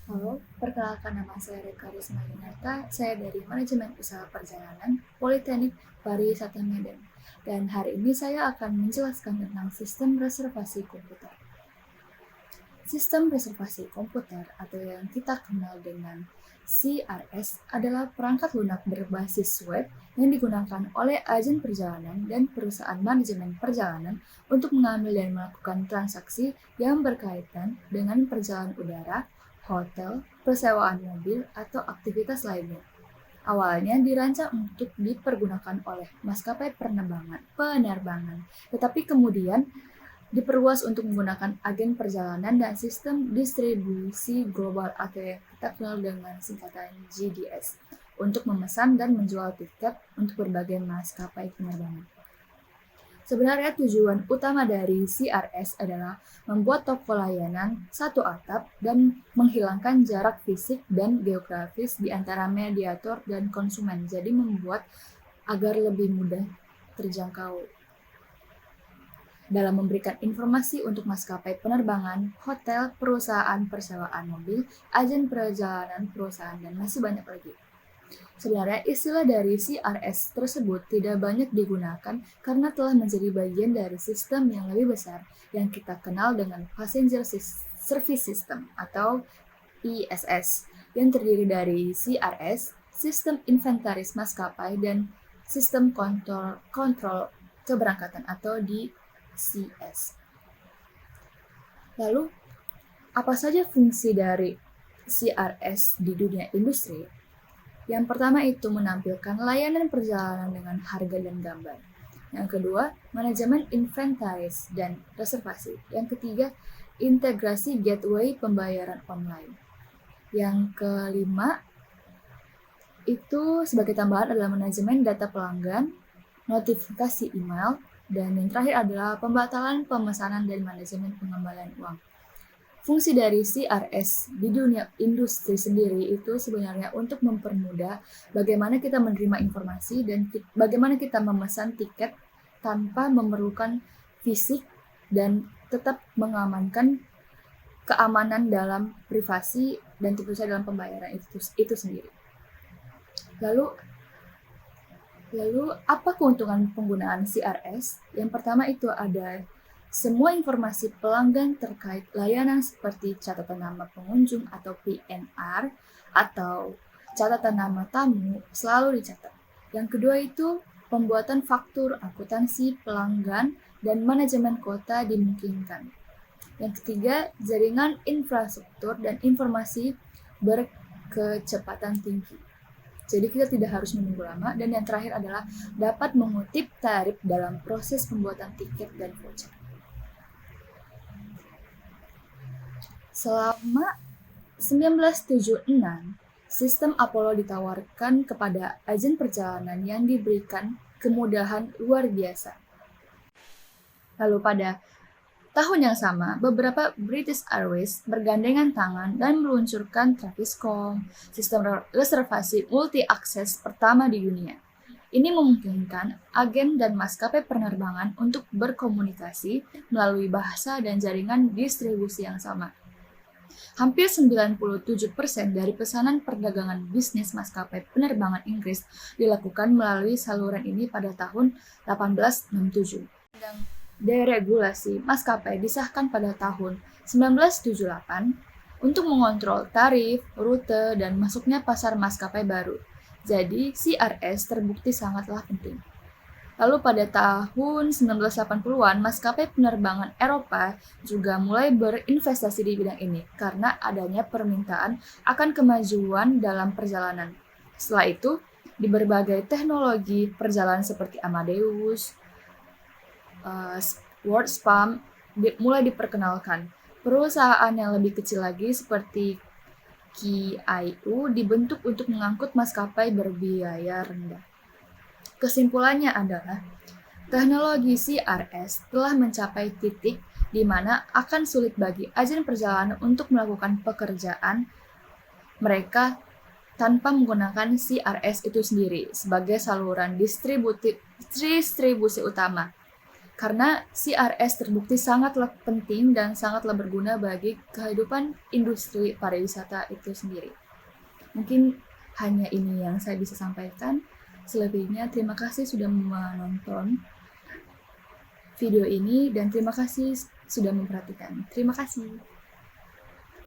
Halo, perkenalkan nama saya Reka Risma Yunarta. Saya dari Manajemen Usaha Perjalanan Politeknik Pariwisata Medan. Dan hari ini saya akan menjelaskan tentang sistem reservasi komputer. Sistem reservasi komputer atau yang kita kenal dengan CRS adalah perangkat lunak berbasis web yang digunakan oleh agen perjalanan dan perusahaan manajemen perjalanan untuk mengambil dan melakukan transaksi yang berkaitan dengan perjalanan udara, hotel, persewaan mobil, atau aktivitas lainnya. Awalnya dirancang untuk dipergunakan oleh maskapai penerbangan, tetapi kemudian diperluas untuk menggunakan agen perjalanan dan sistem distribusi global atau yang kita kenal dengan singkatan GDS untuk memesan dan menjual tiket untuk berbagai maskapai penerbangan. Sebenarnya tujuan utama dari CRS adalah membuat toko layanan satu atap dan menghilangkan jarak fisik dan geografis di antara mediator dan konsumen, jadi membuat agar lebih mudah terjangkau dalam memberikan informasi untuk maskapai penerbangan, hotel, perusahaan persewaan mobil, agen perjalanan perusahaan, dan masih banyak lagi. Sebenarnya istilah dari CRS tersebut tidak banyak digunakan karena telah menjadi bagian dari sistem yang lebih besar yang kita kenal dengan Passenger Service System atau PSS yang terdiri dari CRS, Sistem Inventaris Maskapai, dan Sistem Kontrol Keberangkatan atau DCS. Lalu, apa saja fungsi dari CRS di dunia industri? Yang pertama itu menampilkan layanan perjalanan dengan harga dan gambar. Yang kedua, manajemen inventaris dan reservasi. Yang ketiga, integrasi gateway pembayaran online. Yang kelima, itu sebagai tambahan adalah manajemen data pelanggan, notifikasi email, dan yang terakhir adalah pembatalan pemesanan dan manajemen pengembalian uang. Fungsi dari CRS di dunia industri sendiri itu sebenarnya untuk mempermudah bagaimana kita menerima informasi dan bagaimana kita memesan tiket tanpa memerlukan fisik dan tetap mengamankan keamanan dalam privasi dan tentu saja dalam pembayaran itu sendiri. Lalu apa keuntungan penggunaan CRS? Yang pertama itu ada semua informasi pelanggan terkait layanan seperti catatan nama pengunjung atau PNR atau catatan nama tamu selalu dicatat. Yang kedua itu pembuatan faktur, akuntansi pelanggan, dan manajemen kota dimungkinkan. Yang ketiga, jaringan infrastruktur dan informasi berkecepatan tinggi. Jadi kita tidak harus menunggu lama. Dan yang terakhir adalah dapat mengutip tarif dalam proses pembuatan tiket dan voucher. Selama 1976, sistem Apollo ditawarkan kepada agen perjalanan yang diberikan kemudahan luar biasa. Lalu pada tahun yang sama, beberapa British Airways bergandengan tangan dan meluncurkan Traviscom, sistem reservasi multi-akses pertama di dunia. Ini memungkinkan agen dan maskapai penerbangan untuk berkomunikasi melalui bahasa dan jaringan distribusi yang sama. Hampir 97% dari pesanan perdagangan bisnis maskapai penerbangan Inggris dilakukan melalui saluran ini pada tahun 1867. Deregulasi maskapai disahkan pada tahun 1978 untuk mengontrol tarif, rute, dan masuknya pasar maskapai baru. Jadi, CRS terbukti sangatlah penting. Lalu pada tahun 1980-an, maskapai penerbangan Eropa juga mulai berinvestasi di bidang ini karena adanya permintaan akan kemajuan dalam perjalanan. Setelah itu, di berbagai teknologi perjalanan seperti Amadeus, WorldSpam mulai diperkenalkan. Perusahaan yang lebih kecil lagi seperti QIU dibentuk untuk mengangkut maskapai berbiaya rendah. Kesimpulannya adalah, teknologi CRS telah mencapai titik di mana akan sulit bagi agen perjalanan untuk melakukan pekerjaan mereka tanpa menggunakan CRS itu sendiri sebagai saluran distribusi utama. Karena CRS terbukti sangatlah penting dan sangatlah berguna bagi kehidupan industri pariwisata itu sendiri. Mungkin hanya ini yang saya bisa sampaikan. Selebihnya terima kasih sudah menonton video ini dan terima kasih sudah memperhatikan. Terima kasih.